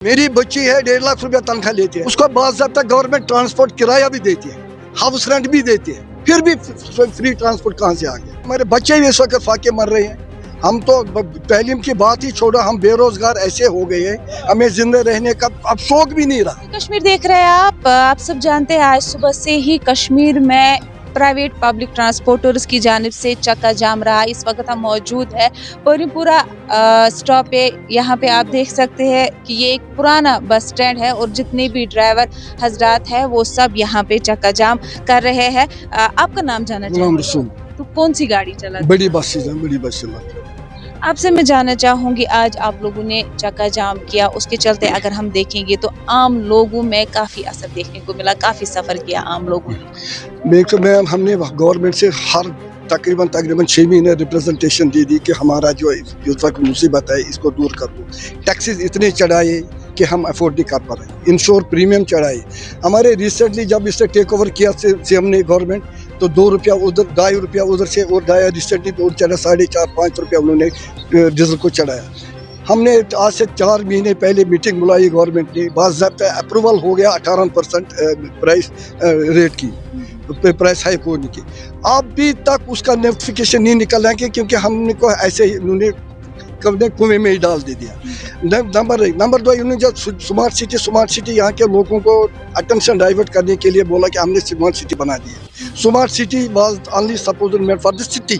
मेरी बच्ची है 1.5 लाख रुपया तनख्वाह लेती है, उसको बाज़ाब्ता गवर्नमेंट ट्रांसपोर्ट किराया भी देती है, हाउस रेंट भी देती है, फिर भी फ्री ट्रांसपोर्ट कहाँ से आ गया? हमारे बच्चे भी इस वक्त फाके मर रहे हैं। हम तो तालीम की बात ही छोड़ो, हम बेरोजगार ऐसे हो गए हैं, हमें जिंदा रहने का अब शौक भी नहीं रहा। कश्मीर देख रहे हैं आप सब जानते हैं आज सुबह से ही कश्मीर में प्राइवेट पब्लिक ट्रांसपोर्टर्स की जानिब से चक्का जाम रहा। इस वक्त हम मौजूद है परिमपुरा स्टॉप पे। यहाँ पे आप देख सकते हैं कि ये एक पुराना बस स्टैंड है और जितने भी ड्राइवर हजरात हैं वो सब यहाँ पे चक्का जाम कर रहे हैं। आपका नाम जानना चाहूँगी? तो कौन सी गाड़ी चला? बड़ी बस चला। आपसे मैं जानना चाहूंगी, आज आप लोगों ने चक्का जाम किया, उसके चलते अगर हम देखेंगे तो आम लोगों में काफी असर देखने को मिला, काफी सफर किया आम लोगों ने। हमने गवर्नमेंट से हर तकरीबन 6 महीने रिप्रेजेंटेशन दी कि हमारा जो इस वक्त मुसीबत है इसको दूर कर दो। टैक्सेस इतने चढ़ाए कि हम अफोर्ड नहीं कर पा रहे, इंश्योर प्रीमियम चढ़ाए। हमारे रिसेंटली जब इससे टेक ओवर किया से हमने गवर्नमेंट, तो 2 रुपया उधर, 2.5 रुपया उधर से और रिसेंटली तो चढ़ा 4.5-5 रुपया उन्होंने डीजल को चढ़ाया। हमने आज से 4 महीने पहले मीटिंग बुलाई गवर्नमेंट ने, बाज़ाब्ता अप्रूवल हो गया 18% प्राइस रेट की, प्राइस हाइक होने की। अभी तक उसका नोटिफिकेशन नहीं निकल रहा है क्योंकि हमने को ऐसे ही उन्होंने कुएं में ही डाल दे दिया। नंबर 2, इन्होंने जो स्मार्ट सिटी यहाँ के लोगों को अटेंशन डाइवर्ट करने के लिए बोला कि हमने स्मार्ट सिटी बना दी है। Smart city was only supposed made for the city,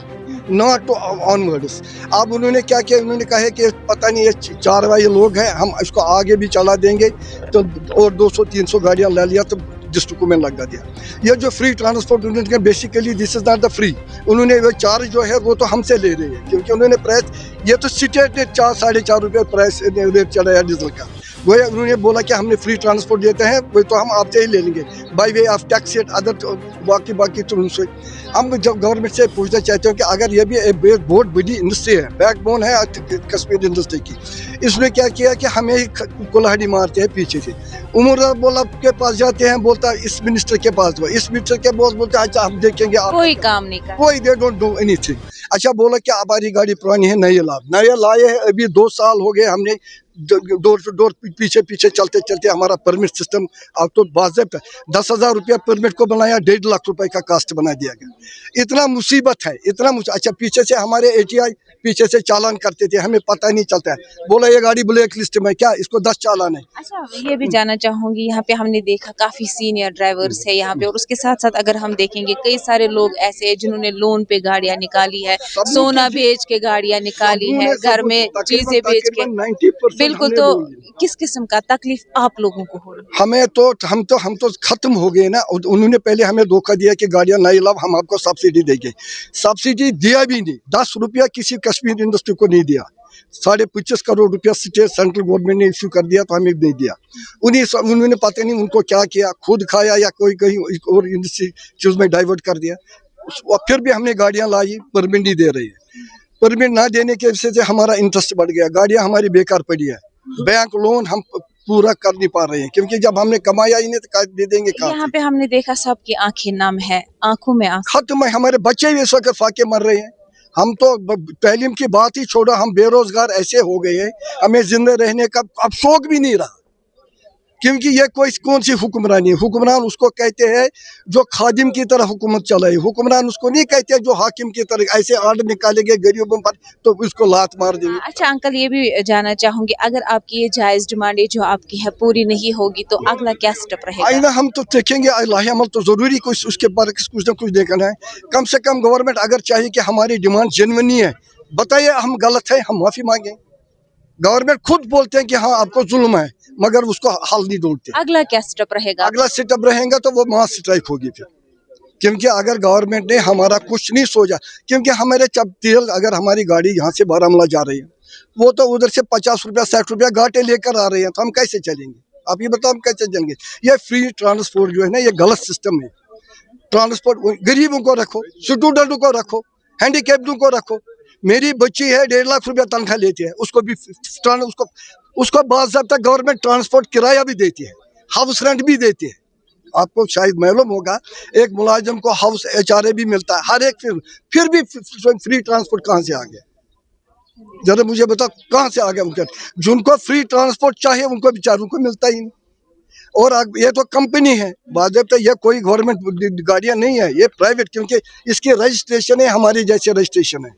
not to onwards. अब उन्होंने क्या किया, उन्होंने कहा है कि पता नहीं ये 4 वाले लोग हैं, हम इसको आगे भी चला देंगे, तो और 200-300 गाड़ियाँ ले लिया तो डिस्ट्रिक्ट में लगा दिया। ये जो फ्री ट्रांसपोर्ट उन्होंने basically this is not the free, उन्होंने वो चार्ज जो है वो तो हमसे ले रहे हैं क्योंकि उन्होंने प्राइस, ये तो स्टेट ने 4-4.5 रुपये प्राइस रेट चढ़ाया डीजल का। वो उन्होंने बोला कि हमने फ्री ट्रांसपोर्ट देते हैं, वो तो हम आपसे ही ले लेंगे by way of tax at other बाकी तो उनसे। हम जब गवर्नमेंट से पूछना चाहते हैं कि अगर ये भी एक बहुत बड़ी इंडस्ट्री है, बैकबोन है कश्मीर इंडस्ट्री की, इसने क्या किया कि हमें कुल्हाड़ी मारते हैं पीछे से। उमर बोला के पास जाते हैं, बोलता है इस मिनिस्टर के पास दो, इस मिनिस्टर के पास बोलता है अच्छा हम देखेंगे, कोई काम नहीं कर, कोई दे डोंट डू एनीथिंग। अच्छा बोला कि हमारी गाड़ी पुरानी है, नए लाए हैं, अभी 2 साल हो गए, हमने डोर टू डोर पीछे चलते हमारा परमिट सिस्टम अब तो बाज़ाब्ता 10,000 रुपया परमिट को बनाया, 1.5 लाख रुपए का कास्ट बना दिया गया। इतना मुसीबत है, अच्छा पीछे से हमारे ATI पीछे से चालान करते थे, हमें पता नहीं चलता है, बोला ये गाड़ी ब्लैक लिस्ट में, क्या इसको 10 चालान है। अच्छा ये भी जानना चाहूंगी, यहाँ पे हमने देखा काफी सीनियर ड्राइवर्स है यहाँ पे, और उसके साथ साथ अगर हम देखेंगे कई सारे लोग ऐसे हैं जिन्होंने लोन पे गाड़ियाँ निकाली है, सोना बेच के गाड़ियाँ निकाली है, घर में चीजें बेच के। बिल्कुल, तो किस किस्म का तकलीफ आप लोगों को हो रही है? हम तो खत्म हो गए ना। उन्होंने पहले हमें धोखा दिया कि गाड़ियाँ नई लाओ, हम आपको सब्सिडी देंगे, सब्सिडी दिया भी नहीं, 10 रुपया किसी कश्मीर इंडस्ट्री को नहीं दिया। 25.5 करोड़ रुपया स्टेट सेंट्रल गवर्नमेंट ने इश्यू कर दिया तो हमें नहीं दिया। उन्होंने पता नहीं उनको क्या किया, खुद खाया या कोई कहीं और इंडस्ट्री चीज में डाइवर्ट कर दिया। फिर भी हमने गाड़ियाँ लाई, परमिट नहीं दे रही है। परमिट ना देने की वजह से हमारा इंटरेस्ट बढ़ गया, गाड़ियाँ हमारी बेकार पड़ी है, बैंक लोन हम पूरा कर नहीं पा रहे हैं क्योंकि जब हमने कमाया ही नहीं तो दे देंगे कहाँ? यहाँ पे हमने देखा सबकी आंखें नम है, आंखों में आंसू खत्म है, हमारे बच्चे भी इस वक्त फाके मर रहे हैं। हम तो तालीम की बात ही छोड़ो, हम बेरोजगार ऐसे हो गए हैं, हमें जिंदा रहने का अब शौक भी नहीं रहा क्योंकि ये कौन सी हुक्मरानी है। हुक्मरान उसको कहते हैं जो खादिम की तरह हुकूमत चलाए, हुक्मरान उसको नहीं कहते जो हाकिम की तरह ऐसे आर्डर निकालेंगे गरीबों पर तो उसको लात मार देंगे। अच्छा अंकल, ये भी जानना चाहूंगी, अगर आपकी ये जायज डिमांडें जो आपकी है पूरी नहीं होगी तो अगला क्या स्टेप रहेगा? आइंदा हम तो देखेंगे, अल्लाह अमल तो जरूरी कुछ उसके बारे कुछ ना कुछ देखना है। कम से कम गवर्नमेंट अगर चाहिए कि हमारी डिमांड जेन्युइन नहीं है, बताइए हम गलत है, हम माफी मांगे। गवर्नमेंट खुद बोलते हैं कि हाँ आपको जुल्म है, मगर उसको हल नहीं ढूंढते। अगला क्या स्टेप रहेगा? अगला स्टेप रहेगा तो वो मास स्ट्राइक होगी फिर, क्योंकि अगर गवर्नमेंट ने हमारा कुछ नहीं सोचा, क्योंकि हमारे तेल अगर हमारी गाड़ी यहाँ से बारामूला जा रही है, वो तो उधर से 50 रुपया 60 रुपया घाटे लेकर आ रहे हैं, तो हम कैसे चलेंगे? आप ये बताओ हम कैसे चलेंगे? ये फ्री ट्रांसपोर्ट जो है ना, ये गलत सिस्टम है। ट्रांसपोर्ट गरीबों को रखो, स्टूडेंटों को रखो, हैंडीकैप्डों को रखो। मेरी बच्ची है 1.5 लाख रुपया तनख्वाह लेती है, उसको भी उसको बाज़ाब्ता गवर्नमेंट ट्रांसपोर्ट किराया भी देती है, हाउस रेंट भी देती है। आपको शायद मालूम होगा एक मुलाजिम को हाउस HRA भी मिलता है हर एक, फिर भी फ्री ट्रांसपोर्ट कहाँ से आ गया? जरा मुझे बताओ कहाँ से आ गया उनका? जिनको फ्री ट्रांसपोर्ट चाहिए उनको बेचारों को मिलता ही नहीं। और ये तो कंपनी है, बाज़ाब्ता ये कोई गवर्नमेंट गाड़ियां नहीं है, ये प्राइवेट, क्योंकि इसकी रजिस्ट्रेशन है हमारी जैसे रजिस्ट्रेशन है।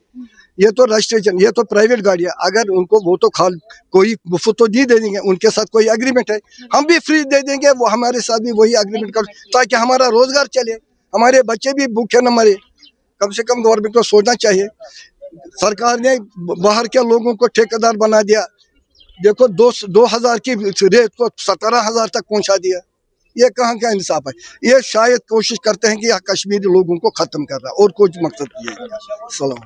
ये तो रजिस्ट्रेशन, ये तो प्राइवेट गाड़ियां। अगर उनको वो तो खाल कोई मुफ्त तो नहीं दे देंगे, उनके साथ कोई एग्रीमेंट है, हम भी फ्री दे देंगे, वो हमारे साथ भी वही एग्रीमेंट कर, ताकि हमारा रोजगार चले, हमारे बच्चे भी भूखे न मरे। कम से कम गवर्नमेंट को सोचना चाहिए। सरकार ने बाहर के लोगों को ठेकेदार बना दिया। देखो 2000 की रेट को 17,000 तक पहुंचा दिया। ये कहाँ का इंसाफ है? ये शायद कोशिश करते हैं कि कश्मीरी लोगों को खत्म कर रहा है, और कुछ मकसद ये है। सलाम।